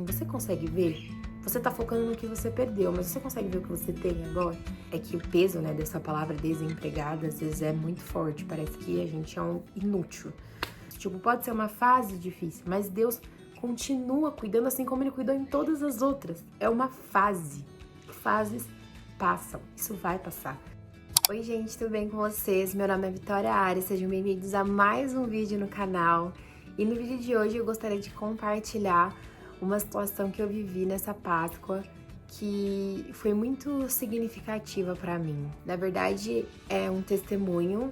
Você consegue ver? Você tá focando no que você perdeu, mas você consegue ver o que você tem agora? É que o peso, né, dessa palavra desempregada, às vezes é muito forte. Parece que a gente é um inútil. Tipo, pode ser uma fase difícil, mas Deus continua cuidando assim como Ele cuidou em todas as outras. É uma fase. Fases passam. Isso vai passar. Oi, gente, tudo bem com vocês? Meu nome é Vitória Arias, sejam bem-vindos a mais um vídeo no canal. E no vídeo de hoje eu gostaria de compartilhar uma situação que eu vivi nessa Páscoa que foi muito significativa para mim. Na verdade, é um testemunho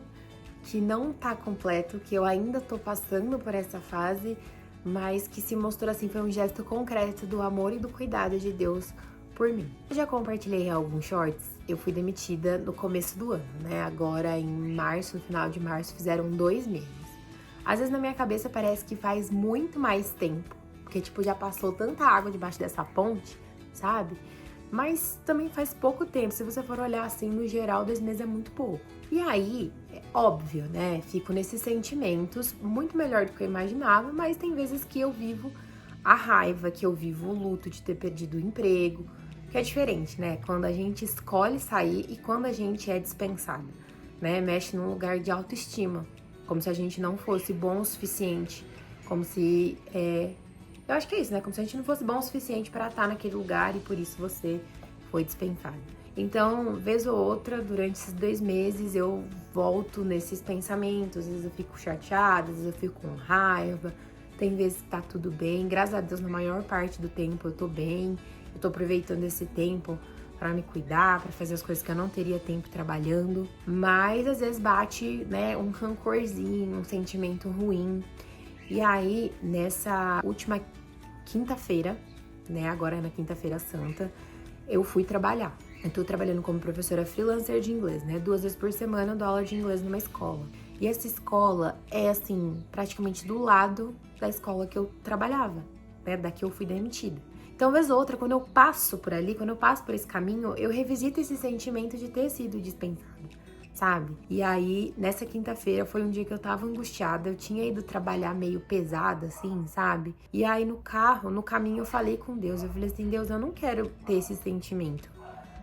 que não tá completo, que eu ainda tô passando por essa fase, mas que se mostrou assim, foi um gesto concreto do amor e do cuidado de Deus por mim. Eu já compartilhei em alguns shorts, eu fui demitida no começo do ano, né? Agora em março, no final de março, fizeram 2 meses. Às vezes na minha cabeça parece que faz muito mais tempo, porque tipo, já passou tanta água debaixo dessa ponte, sabe? Mas também faz pouco tempo, se você for olhar assim, no geral, 2 meses é muito pouco. E aí, é óbvio, né? Fico nesses sentimentos, muito melhor do que eu imaginava, mas tem vezes que eu vivo a raiva, que eu vivo o luto de ter perdido o emprego, que é diferente, né? Quando a gente escolhe sair e quando a gente é dispensado, né? Mexe num lugar de autoestima, como se a gente não fosse bom o suficiente, como se... Eu acho que é isso, né? Como se a gente não fosse bom o suficiente para estar naquele lugar e por isso você foi dispensado. Então, vez ou outra, durante esses 2 meses, eu volto nesses pensamentos. Às vezes eu fico chateada, às vezes eu fico com raiva. Tem vezes que tá tudo bem. Graças a Deus, na maior parte do tempo eu tô bem. Eu tô aproveitando esse tempo para me cuidar, para fazer as coisas que eu não teria tempo trabalhando. Mas às vezes bate, né, um rancorzinho, um sentimento ruim. E aí, nessa última quinta-feira, né, agora na quinta-feira santa, eu fui trabalhar. Eu tô trabalhando como professora freelancer de inglês, né, 2 vezes por semana eu dou aula de inglês numa escola. E essa escola é, assim, praticamente do lado da escola que eu trabalhava, né, da que eu fui demitida. Então, vez ou outra, quando eu passo por ali, quando eu passo por esse caminho, eu revisito esse sentimento de ter sido dispensada, sabe? E aí, nessa quinta-feira, foi um dia que eu tava angustiada, eu tinha ido trabalhar meio pesada, assim, sabe? E aí, no carro, no caminho, eu falei com Deus, eu falei assim, Deus, eu não quero ter esse sentimento,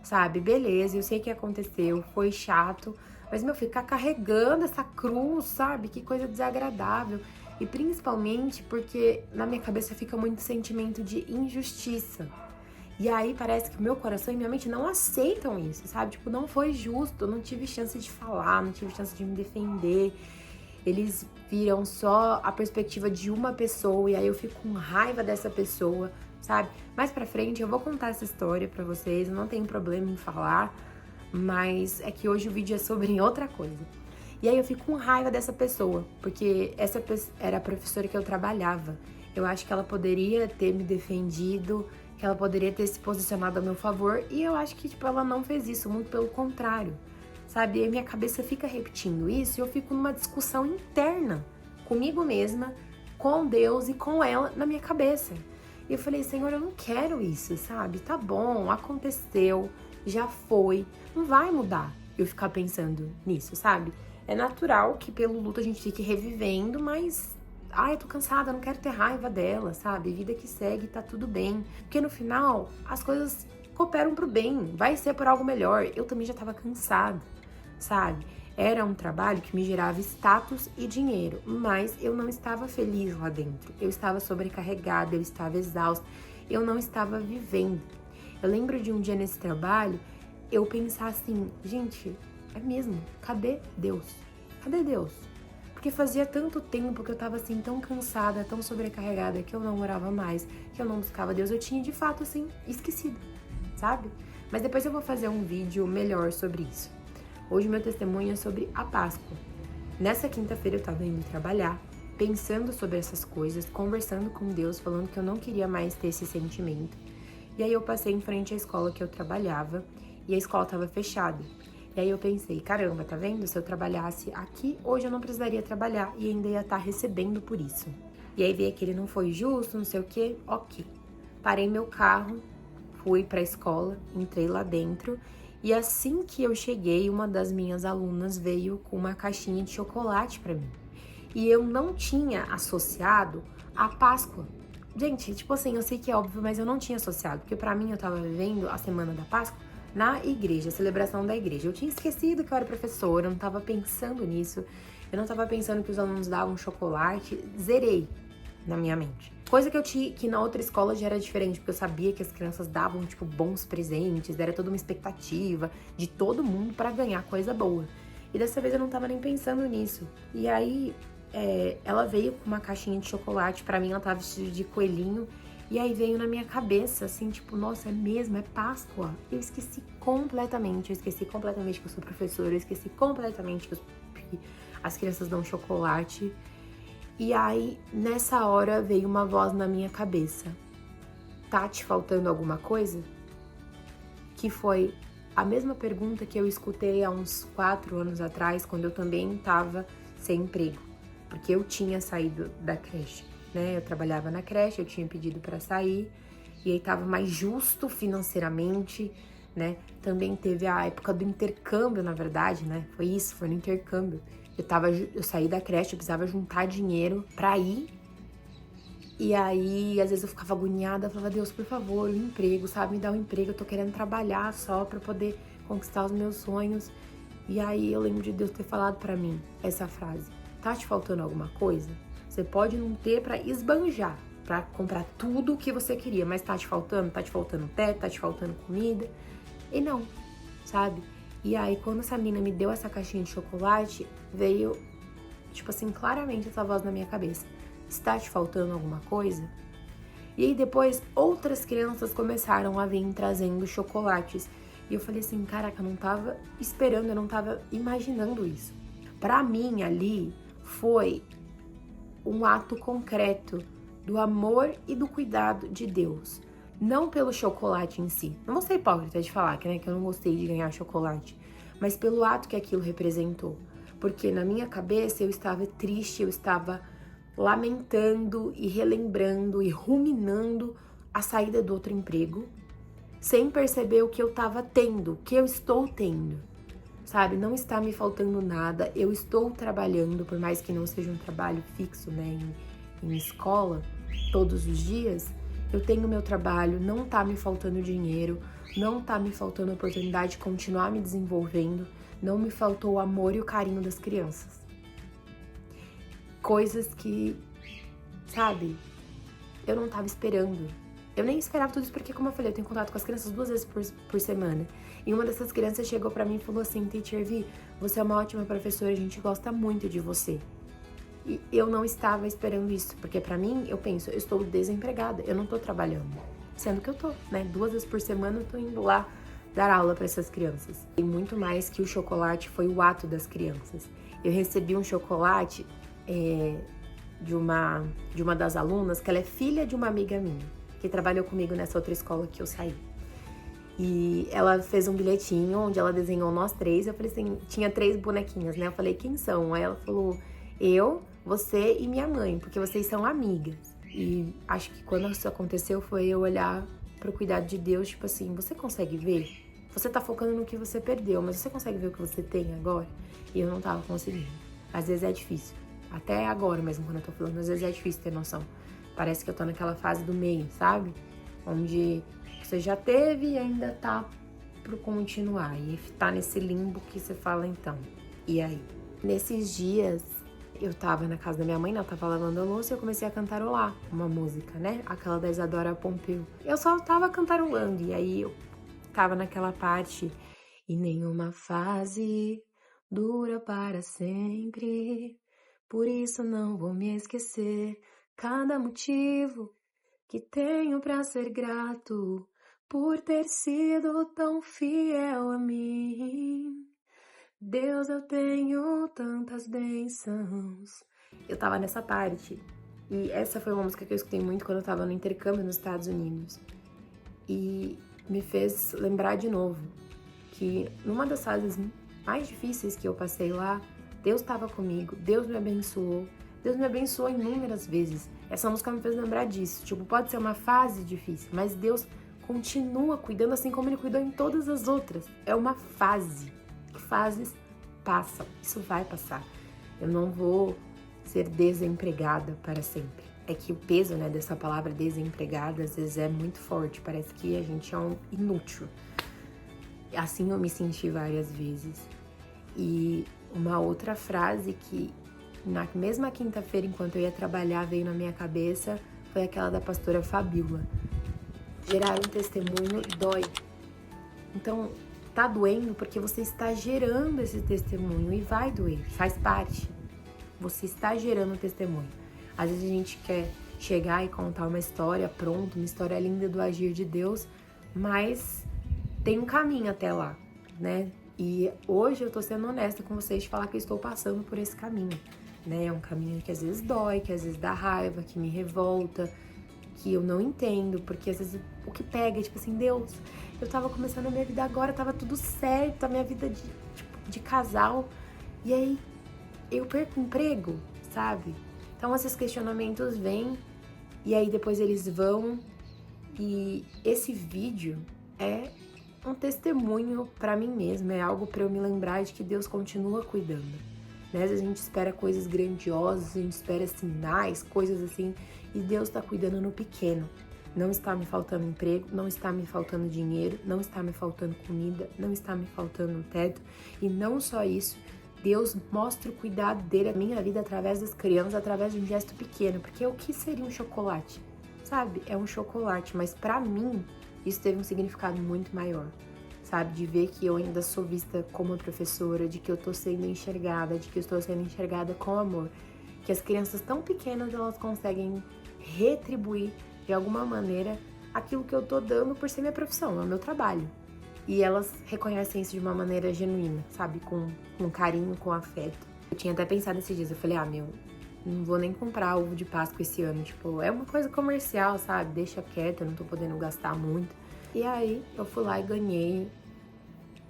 sabe? Beleza, eu sei o que aconteceu, foi chato, mas, ficar carregando essa cruz, sabe? Que coisa desagradável. E principalmente porque na minha cabeça fica muito sentimento de injustiça. E aí parece que o meu coração e minha mente não aceitam isso, sabe? Tipo, não foi justo, eu não tive chance de falar, não tive chance de me defender. Eles viram só a perspectiva de uma pessoa e aí eu fico com raiva dessa pessoa, sabe? Mais pra frente eu vou contar essa história pra vocês, eu não tenho problema em falar, mas é que hoje o vídeo é sobre outra coisa. E aí eu fico com raiva dessa pessoa, porque essa era a professora que eu trabalhava. Eu acho que ela poderia ter me defendido, que ela poderia ter se posicionado a meu favor, e eu acho que, tipo, ela não fez isso, muito pelo contrário, sabe? E aí minha cabeça fica repetindo isso e eu fico numa discussão interna comigo mesma, com Deus e com ela na minha cabeça. E eu falei, Senhor, eu não quero isso, sabe? Tá bom, aconteceu, já foi, não vai mudar eu ficar pensando nisso, sabe? É natural que pelo luto a gente fique revivendo, mas... eu tô cansada, não quero ter raiva dela, sabe? Vida que segue, tá tudo bem. Porque no final, as coisas cooperam pro bem, vai ser por algo melhor. Eu também já tava cansada, sabe? Era um trabalho que me gerava status e dinheiro, mas eu não estava feliz lá dentro. Eu estava sobrecarregada, eu estava exausta, eu não estava vivendo. Eu lembro de um dia nesse trabalho, eu pensar assim, gente... É mesmo, cadê Deus? Cadê Deus? Porque fazia tanto tempo que eu tava assim, tão cansada, tão sobrecarregada, que eu não orava mais, que eu não buscava Deus. Eu tinha, de fato, assim, esquecido, sabe? Mas depois eu vou fazer um vídeo melhor sobre isso. Hoje meu testemunho é sobre a Páscoa. Nessa quinta-feira eu tava indo trabalhar, pensando sobre essas coisas, conversando com Deus, falando que eu não queria mais ter esse sentimento. E aí eu passei em frente à escola que eu trabalhava, e a escola tava fechada. E aí eu pensei, caramba, tá vendo? Se eu trabalhasse aqui, hoje eu não precisaria trabalhar e ainda ia estar recebendo por isso. E aí veio aquele não foi justo, não sei o quê, ok. Parei meu carro, fui pra escola, entrei lá dentro e assim que eu cheguei, uma das minhas alunas veio com uma caixinha de chocolate pra mim. E eu não tinha associado a Páscoa Gente, tipo assim, eu sei que é óbvio, mas eu não tinha associado, porque pra mim eu tava vivendo a semana da Páscoa na igreja, a celebração da igreja. Eu tinha esquecido que eu era professora, eu não tava pensando nisso, eu não tava pensando que os alunos davam chocolate, zerei na minha mente. Coisa que eu tinha, que na outra escola já era diferente, porque eu sabia que as crianças davam, tipo, bons presentes, era toda uma expectativa de todo mundo pra ganhar coisa boa. E dessa vez eu não tava nem pensando nisso. E aí, ela veio com uma caixinha de chocolate, pra mim ela tava vestida de coelhinho, e aí veio na minha cabeça, assim, tipo, nossa, é mesmo, é Páscoa. Eu esqueci completamente que eu sou professora, eu esqueci completamente que as crianças dão chocolate. E aí, nessa hora, veio uma voz na minha cabeça. Tá te faltando alguma coisa? Que foi a mesma pergunta que eu escutei há uns 4 anos atrás, quando eu também tava sem emprego. Porque eu tinha saído da creche, né? Eu trabalhava na creche, eu tinha pedido para sair. E aí tava mais justo financeiramente, né? Também teve a época do intercâmbio, na verdade, né? Foi no intercâmbio. Eu saí da creche, eu precisava juntar dinheiro pra ir. E aí, às vezes eu ficava agoniada, falava, Deus, por favor, um emprego, sabe? Me dá um emprego, eu tô querendo trabalhar só pra poder conquistar os meus sonhos. E aí eu lembro de Deus ter falado pra mim essa frase. Tá te faltando alguma coisa? Você pode não ter pra esbanjar, pra comprar tudo o que você queria, mas tá te faltando? Tá te faltando teto, tá te faltando comida? E não, sabe? E aí, quando essa menina me deu essa caixinha de chocolate, veio, tipo assim, claramente essa voz na minha cabeça. Está te faltando alguma coisa? E aí depois, outras crianças começaram a vir trazendo chocolates. E eu falei assim, caraca, eu não tava esperando, eu não tava imaginando isso. Pra mim, ali, foi um ato concreto do amor e do cuidado de Deus. Não pelo chocolate em si. Não vou ser hipócrita de falar que eu não gostei de ganhar chocolate. Mas pelo ato que aquilo representou. Porque na minha cabeça eu estava triste, eu estava lamentando e relembrando e ruminando a saída do outro emprego. Sem perceber o que eu estava tendo, o que eu estou tendo. Sabe, não está me faltando nada. Eu estou trabalhando, por mais que não seja um trabalho fixo, né, em escola, todos os dias, eu tenho meu trabalho, não tá me faltando dinheiro, não tá me faltando oportunidade de continuar me desenvolvendo, não me faltou o amor e o carinho das crianças. Coisas que, sabe, eu não tava esperando. Eu nem esperava tudo isso porque, como eu falei, eu tenho contato com as crianças 2 vezes por semana. E uma dessas crianças chegou pra mim e falou assim, Teacher Vi, você é uma ótima professora, a gente gosta muito de você. E eu não estava esperando isso, porque pra mim, eu penso, eu estou desempregada, eu não tô trabalhando. Sendo que eu tô, né? 2 vezes por semana eu tô indo lá dar aula para essas crianças. E muito mais que o chocolate foi o ato das crianças. Eu recebi um chocolate de uma das alunas, que ela é filha de uma amiga minha, que trabalhou comigo nessa outra escola que eu saí. E ela fez um bilhetinho onde ela desenhou nós 3. Eu falei assim, tinha 3 bonequinhas, né? Eu falei, quem são? Aí ela falou, eu, você e minha mãe, porque vocês são amigas. E acho que quando isso aconteceu foi eu olhar pro cuidado de Deus, tipo assim, você consegue ver? Você tá focando no que você perdeu, mas você consegue ver o que você tem agora? E eu não tava conseguindo. Às vezes é difícil. Até agora mesmo, quando eu tô falando, às vezes é difícil ter noção. Parece que eu tô naquela fase do meio, sabe? Onde você já teve e ainda tá pro continuar. E tá nesse limbo que você fala, então, e aí? Nesses dias, eu tava na casa da minha mãe, ela tava lavando a louça e eu comecei a cantarolar uma música, né? Aquela da Isadora Pompeu. Eu só tava cantarolando e aí eu tava naquela parte. E nenhuma fase dura para sempre, por isso não vou me esquecer. Cada motivo que tenho pra ser grato, por ter sido tão fiel a mim. Deus, eu tenho tantas bênçãos. Eu tava nessa parte. E essa foi uma música que eu escutei muito quando eu tava no intercâmbio nos Estados Unidos. E me fez lembrar de novo que numa das fases mais difíceis que eu passei lá, Deus estava comigo, Deus me abençoou. Deus me abençoou inúmeras vezes. Essa música me fez lembrar disso. Tipo, pode ser uma fase difícil, mas Deus continua cuidando assim como Ele cuidou em todas as outras. É uma fase. Fases passam. Isso vai passar. Eu não vou ser desempregada para sempre. é que o peso, né, dessa palavra desempregada às vezes é muito forte, parece que a gente é um inútil. Assim eu me senti várias vezes. E uma outra frase que na mesma quinta-feira, enquanto eu ia trabalhar, veio na minha cabeça, foi aquela da pastora Fabíola. Gerar um testemunho dói. Então, tá doendo porque você está gerando esse testemunho e vai doer, faz parte. Você está gerando um testemunho. Às vezes a gente quer chegar e contar uma história, pronto, uma história linda do agir de Deus, mas tem um caminho até lá, né? E hoje eu tô sendo honesta com vocês de falar que eu estou passando por esse caminho, né? É um caminho que às vezes dói, que às vezes dá raiva, que me revolta, que eu não entendo, porque às vezes o que pega é tipo assim, Deus, eu tava começando a minha vida agora, tava tudo certo, a minha vida de casal, e aí eu perco o emprego, sabe? Então esses questionamentos vêm, e aí depois eles vão, e esse vídeo é um testemunho pra mim mesma, é algo pra eu me lembrar de que Deus continua cuidando. Né? Às vezes a gente espera coisas grandiosas, a gente espera sinais, coisas assim, e Deus tá cuidando no pequeno. Não está me faltando emprego, não está me faltando dinheiro, não está me faltando comida, não está me faltando teto. E não só isso, Deus mostra o cuidado dele na minha vida através das crianças, através de um gesto pequeno. Porque o que seria um chocolate? Sabe? É um chocolate, mas pra mim isso teve um significado muito maior. Sabe? De ver que eu ainda sou vista como professora, de que eu tô sendo enxergada, de que eu estou sendo enxergada com amor. Que as crianças tão pequenas, elas conseguem retribuir de alguma maneira aquilo que eu tô dando por ser minha profissão, é o meu trabalho. E elas reconhecem isso de uma maneira genuína, sabe? Com carinho, com afeto. Eu tinha até pensado esses dias, eu falei, não vou nem comprar ovo de Páscoa esse ano. Tipo, é uma coisa comercial, sabe? Deixa quieto, eu não tô podendo gastar muito. E aí, eu fui lá e ganhei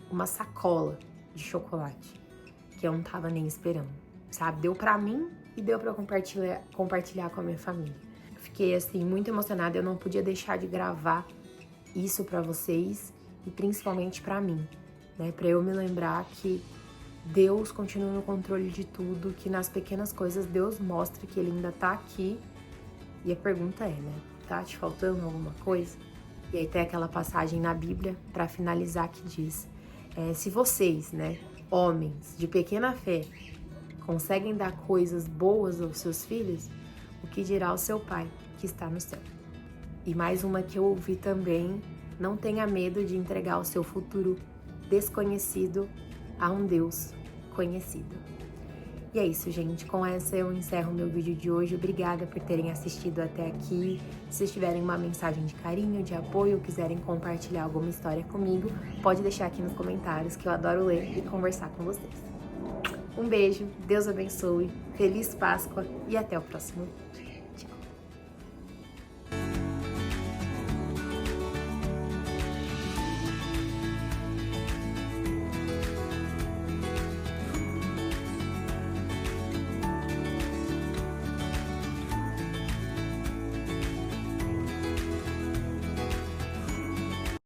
uma sacola de chocolate, que eu não tava nem esperando, sabe? Deu pra mim e deu pra compartilhar com a minha família. Eu fiquei, assim, muito emocionada, eu não podia deixar de gravar isso pra vocês e principalmente pra mim, né? Pra eu me lembrar que Deus continua no controle de tudo, que nas pequenas coisas Deus mostra que Ele ainda tá aqui. E a pergunta é, né? Tá te faltando alguma coisa? E aí tem aquela passagem na Bíblia, pra finalizar, que diz: se vocês, né, homens de pequena fé, conseguem dar coisas boas aos seus filhos, o que dirá o seu Pai que está no céu? E mais uma que eu ouvi também: não tenha medo de entregar o seu futuro desconhecido a um Deus conhecido. E é isso, gente. Com essa eu encerro meu vídeo de hoje. Obrigada por terem assistido até aqui. Se vocês tiverem uma mensagem de carinho, de apoio, ou quiserem compartilhar alguma história comigo, pode deixar aqui nos comentários, que eu adoro ler e conversar com vocês. Um beijo, Deus abençoe, feliz Páscoa e até o próximo vídeo.